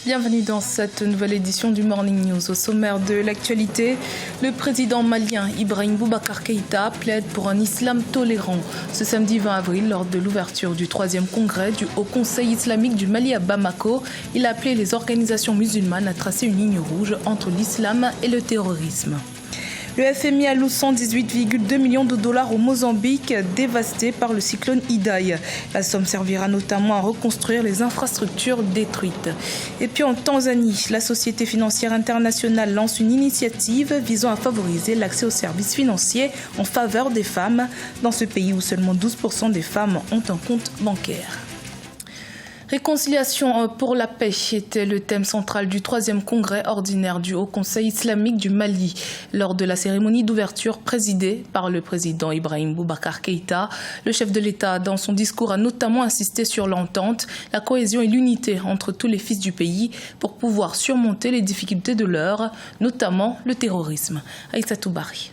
Bienvenue dans cette nouvelle édition du Morning News. Au sommaire de l'actualité, le président malien Ibrahim Boubacar Keïta plaide pour un islam tolérant. Ce samedi 20 avril, lors de l'ouverture du 3e congrès du Haut Conseil islamique du Mali à Bamako, il a appelé les organisations musulmanes à tracer une ligne rouge entre l'islam et le terrorisme. Le FMI alloue 118,2 millions de dollars au Mozambique, dévasté par le cyclone Idai. La somme servira notamment à reconstruire les infrastructures détruites. Et puis en Tanzanie, la Société financière internationale lance une initiative visant à favoriser l'accès aux services financiers en faveur des femmes, dans ce pays où seulement 12% des femmes ont un compte bancaire. Réconciliation pour la paix était le thème central du 3e congrès ordinaire du Haut Conseil islamique du Mali. Lors de la cérémonie d'ouverture présidée par le président Ibrahim Boubacar Keïta, le chef de l'État, dans son discours, a notamment insisté sur l'entente, la cohésion et l'unité entre tous les fils du pays pour pouvoir surmonter les difficultés de l'heure, notamment le terrorisme. Aïssatou Bari.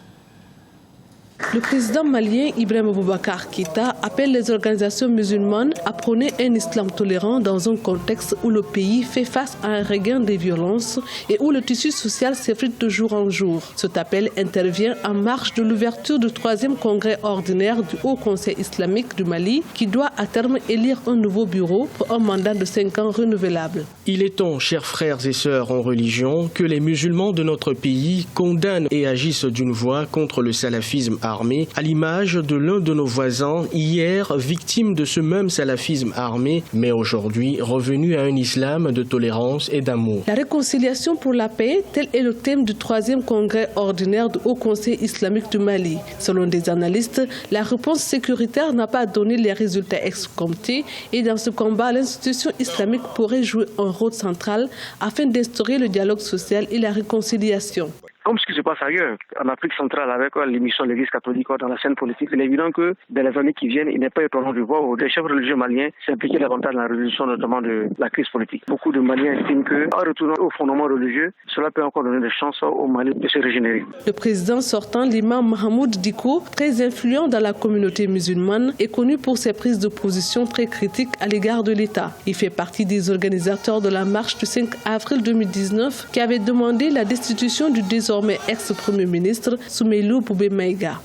Le président malien Ibrahim Boubacar Keïta appelle les organisations musulmanes à prôner un islam tolérant dans un contexte où le pays fait face à un regain des violences et où le tissu social s'effrite de jour en jour. Cet appel intervient en marge de l'ouverture du 3e congrès ordinaire du Haut Conseil islamique du Mali qui doit à terme élire un nouveau bureau pour un mandat de 5 ans renouvelable. Il est temps, chers frères et sœurs en religion, que les musulmans de notre pays condamnent et agissent d'une voix contre le salafisme armé, à l'image de l'un de nos voisins, hier victime de ce même salafisme armé, mais aujourd'hui revenu à un islam de tolérance et d'amour. La réconciliation pour la paix, tel est le thème du 3e congrès ordinaire du Haut Conseil islamique du Mali. Selon des analystes, la réponse sécuritaire n'a pas donné les résultats escomptés et dans ce combat, l'institution islamique pourrait jouer un rôle central afin d'instaurer le dialogue social et la réconciliation. Comme ce qui se passe ailleurs, en Afrique centrale, avec l'émission de l'Église catholique dans la scène politique, il est évident que dans les années qui viennent, il n'est pas étonnant de voir des chefs religieux maliens s'impliquer davantage dans la résolution notamment de la crise politique. Beaucoup de Maliens estiment qu'en retournant au fondement religieux, cela peut encore donner des chances au Mali de se régénérer. Le président sortant, l'imam Mahamoud Diko, très influent dans la communauté musulmane, est connu pour ses prises de position très critiques à l'égard de l'État. Il fait partie des organisateurs de la marche du 5 avril 2019 qui avait demandé la destitution du désormais ex-premier ministre Soumeilou Boubé Maïga.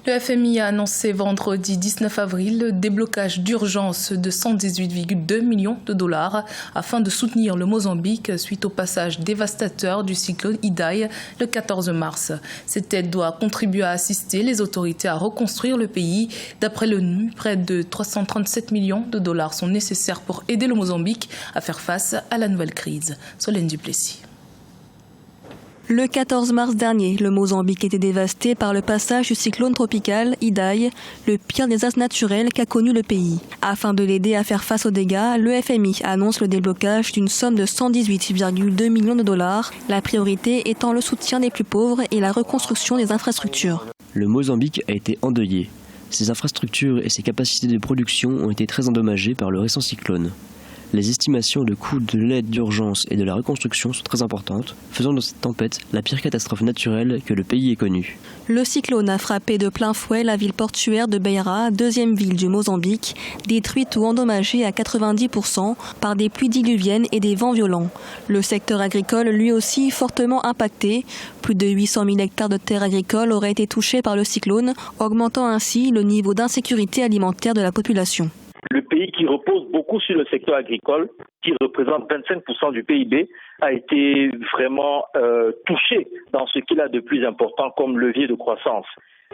Le FMI a annoncé vendredi 19 avril le déblocage d'urgence de 118,2 millions de dollars afin de soutenir le Mozambique suite au passage dévastateur du cyclone Idai le 14 mars. Cette aide doit contribuer à assister les autorités à reconstruire le pays. D'après l'ONU, près de 337 millions de dollars sont nécessaires pour aider le Mozambique à faire face à la nouvelle crise. Solène Duplessis. Le 14 mars dernier, le Mozambique était dévasté par le passage du cyclone tropical Idai, le pire désastre naturel qu'a connu le pays. Afin de l'aider à faire face aux dégâts, le FMI annonce le déblocage d'une somme de 118,2 millions de dollars, la priorité étant le soutien des plus pauvres et la reconstruction des infrastructures. Le Mozambique a été endeuillé. Ses infrastructures et ses capacités de production ont été très endommagées par le récent cyclone. Les estimations de coûts de l'aide d'urgence et de la reconstruction sont très importantes, faisant de cette tempête la pire catastrophe naturelle que le pays ait connue. Le cyclone a frappé de plein fouet la ville portuaire de Beira, 2e ville du Mozambique, détruite ou endommagée à 90% par des pluies diluviennes et des vents violents. Le secteur agricole, lui aussi, fortement impacté. Plus de 800 000 hectares de terres agricoles auraient été touchés par le cyclone, augmentant ainsi le niveau d'insécurité alimentaire de la population. Le pays qui repose beaucoup sur le secteur agricole, qui représente 25% du PIB, a été vraiment touché dans ce qu'il a de plus important comme levier de croissance.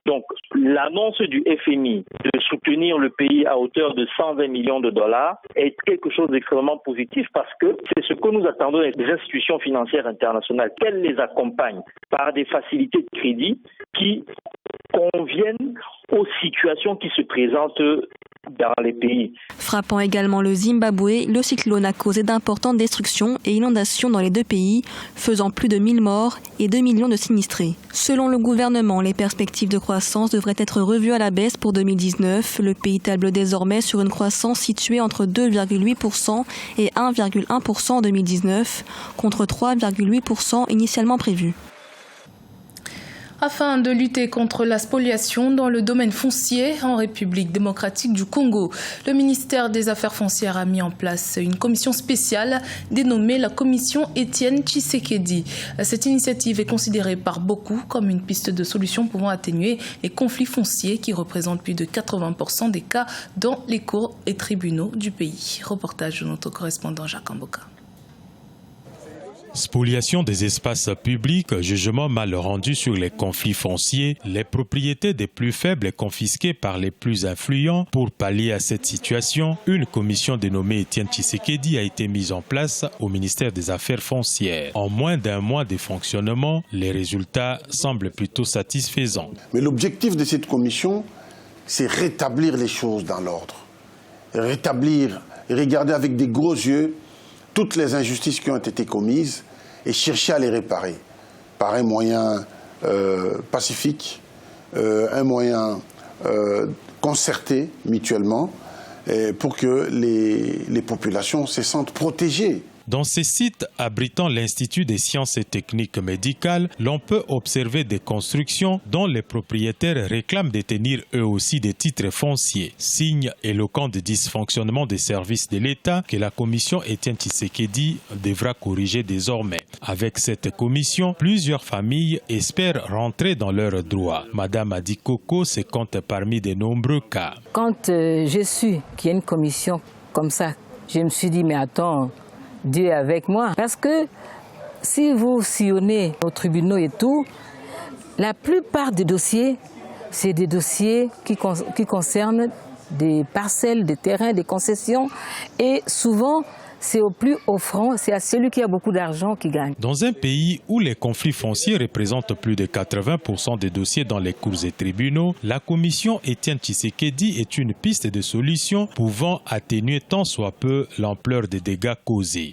Donc, l'annonce du FMI de soutenir le pays à hauteur de 120 millions de dollars est quelque chose d'extrêmement positif parce que c'est ce que nous attendons des institutions financières internationales, qu'elles les accompagnent par des facilités de crédit qui conviennent aux situations qui se présentent dans les pays. Frappant également le Zimbabwe, le cyclone a causé d'importantes destructions et inondations dans les deux pays, faisant plus de 1000 morts et 2 millions de sinistrés. Selon le gouvernement, les perspectives de croissance devraient être revues à la baisse pour 2019. Le pays table désormais sur une croissance située entre 2,8% et 1,1% en 2019, contre 3,8% initialement prévu. Afin de lutter contre la spoliation dans le domaine foncier en République démocratique du Congo, le ministère des Affaires foncières a mis en place une commission spéciale dénommée la commission Étienne Tshisekedi. Cette initiative est considérée par beaucoup comme une piste de solution pouvant atténuer les conflits fonciers qui représentent plus de 80% des cas dans les cours et tribunaux du pays. Reportage de notre correspondant Jacques Amboka. Spoliation des espaces publics, jugement mal rendu sur les conflits fonciers, les propriétés des plus faibles confisquées par les plus influents. Pour pallier à cette situation, une commission dénommée Étienne Tshisekedi a été mise en place au ministère des Affaires foncières. En moins d'un mois de fonctionnement, les résultats semblent plutôt satisfaisants. Mais l'objectif de cette commission, c'est rétablir les choses dans l'ordre. Rétablir, regarder avec des gros yeux toutes les injustices qui ont été commises et chercher à les réparer par un moyen pacifique, un moyen concerté mutuellement pour que les populations se sentent protégées. Dans ces sites abritant l'Institut des sciences et techniques médicales, l'on peut observer des constructions dont les propriétaires réclament détenir eux aussi des titres fonciers. Signe éloquent de dysfonctionnement des services de l'État que la commission Étienne Tshisekedi devra corriger désormais. Avec cette commission, plusieurs familles espèrent rentrer dans leurs droits. Madame Adikoko se compte parmi de nombreux cas. Quand j'ai su qu'il y a une commission comme ça, je me suis dit mais attends, Dieu est avec moi. Parce que si vous sillonnez aux tribunaux et tout, la plupart des dossiers, c'est des dossiers qui concernent des parcelles, des terrains, des concessions. Et souvent, c'est au plus offrant, c'est à celui qui a beaucoup d'argent qui gagne. Dans un pays où les conflits fonciers représentent plus de 80% des dossiers dans les cours et tribunaux, la commission Étienne Tshisekedi est une piste de solution pouvant atténuer tant soit peu l'ampleur des dégâts causés.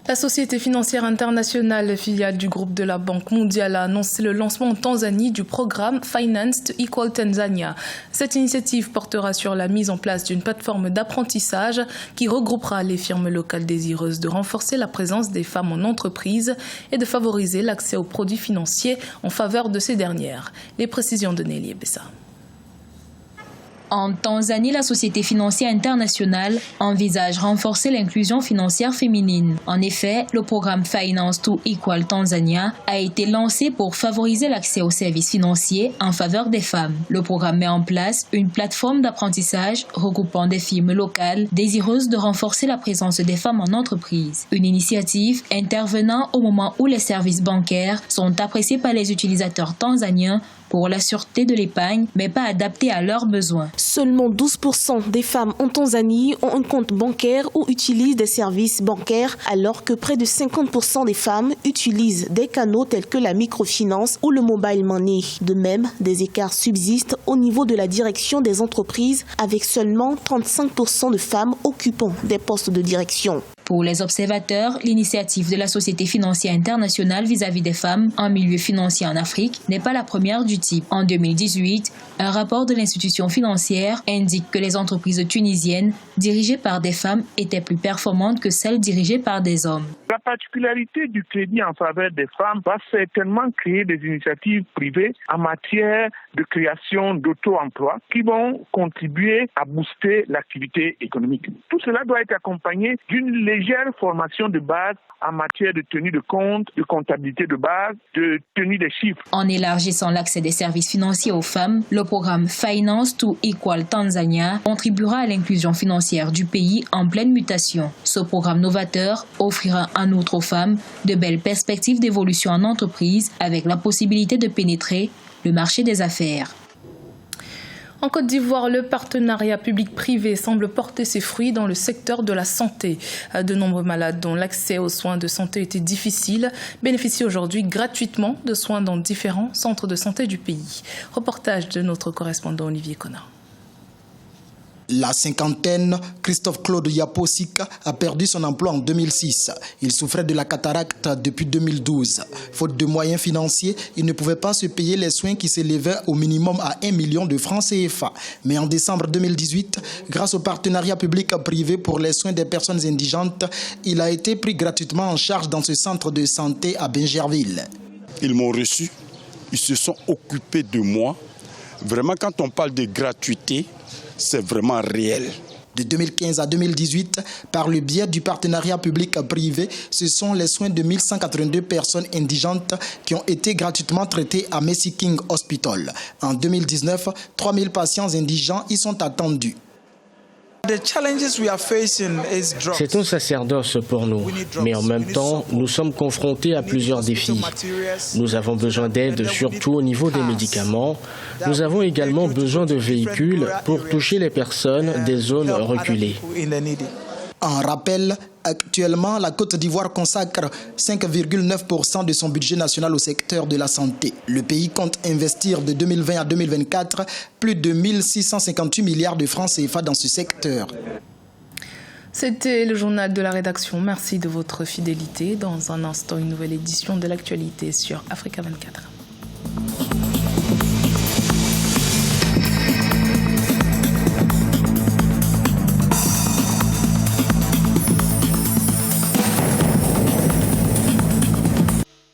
La Société financière internationale, filiale du groupe de la Banque mondiale, a annoncé le lancement en Tanzanie du programme Finance to Equal Tanzania. Cette initiative portera sur la mise en place d'une plateforme d'apprentissage qui regroupera les firmes locales désireuses de renforcer la présence des femmes en entreprise et de favoriser l'accès aux produits financiers en faveur de ces dernières. Les précisions de Nelly Bessa. En Tanzanie, la Société financière internationale envisage renforcer l'inclusion financière féminine. En effet, le programme Finance to Equal Tanzania a été lancé pour favoriser l'accès aux services financiers en faveur des femmes. Le programme met en place une plateforme d'apprentissage regroupant des firmes locales désireuses de renforcer la présence des femmes en entreprise. Une initiative intervenant au moment où les services bancaires sont appréciés par les utilisateurs tanzaniens pour la sûreté de l'épargne, mais pas adaptée à leurs besoins. Seulement 12% des femmes en Tanzanie ont un compte bancaire ou utilisent des services bancaires, alors que près de 50% des femmes utilisent des canaux tels que la microfinance ou le mobile money. De même, des écarts subsistent au niveau de la direction des entreprises, avec seulement 35% de femmes occupant des postes de direction. Pour les observateurs, l'initiative de la Société financière internationale vis-à-vis des femmes en milieu financier en Afrique n'est pas la première du type. En 2018, un rapport de l'institution financière indique que les entreprises tunisiennes dirigées par des femmes étaient plus performantes que celles dirigées par des hommes. La particularité du crédit en faveur des femmes va certainement créer des initiatives privées en matière de création d'auto-emploi qui vont contribuer à booster l'activité économique. Tout cela doit être accompagné d'une légère formation de base en matière de tenue de compte, de comptabilité de base, de tenue des chiffres. En élargissant l'accès des services financiers aux femmes, le programme Finance to Equal Tanzania contribuera à l'inclusion financière du pays en pleine mutation. Ce programme novateur offrira en outre aux femmes de belles perspectives d'évolution en entreprise avec la possibilité de pénétrer le marché des affaires. En Côte d'Ivoire, le partenariat public-privé semble porter ses fruits dans le secteur de la santé. De nombreux malades dont l'accès aux soins de santé était difficile bénéficient aujourd'hui gratuitement de soins dans différents centres de santé du pays. Reportage de notre correspondant Olivier Connard. La cinquantaine, Christophe Claude Yaposik a perdu son emploi en 2006. Il souffrait de la cataracte depuis 2012. Faute de moyens financiers, il ne pouvait pas se payer les soins qui s'élevaient au minimum à 1 million de francs CFA. Mais en décembre 2018, grâce au partenariat public-privé pour les soins des personnes indigentes, il a été pris gratuitement en charge dans ce centre de santé à Bingerville. Ils m'ont reçu ils se sont occupés de moi. Vraiment, quand on parle de gratuité, c'est vraiment réel. De 2015 à 2018, par le biais du partenariat public-privé, ce sont les soins de 1182 personnes indigentes qui ont été gratuitement traitées à Mercy King Hospital. En 2019, 3000 patients indigents y sont attendus. C'est un sacerdoce pour nous, mais en même temps, nous sommes confrontés à plusieurs défis. Nous avons besoin d'aide, surtout au niveau des médicaments. Nous avons également besoin de véhicules pour toucher les personnes des zones reculées. En rappel, actuellement, la Côte d'Ivoire consacre 5,9% de son budget national au secteur de la santé. Le pays compte investir de 2020 à 2024 plus de 1658 milliards de francs CFA dans ce secteur. C'était le journal de la rédaction. Merci de votre fidélité. Dans un instant, une nouvelle édition de l'actualité sur Africa 24.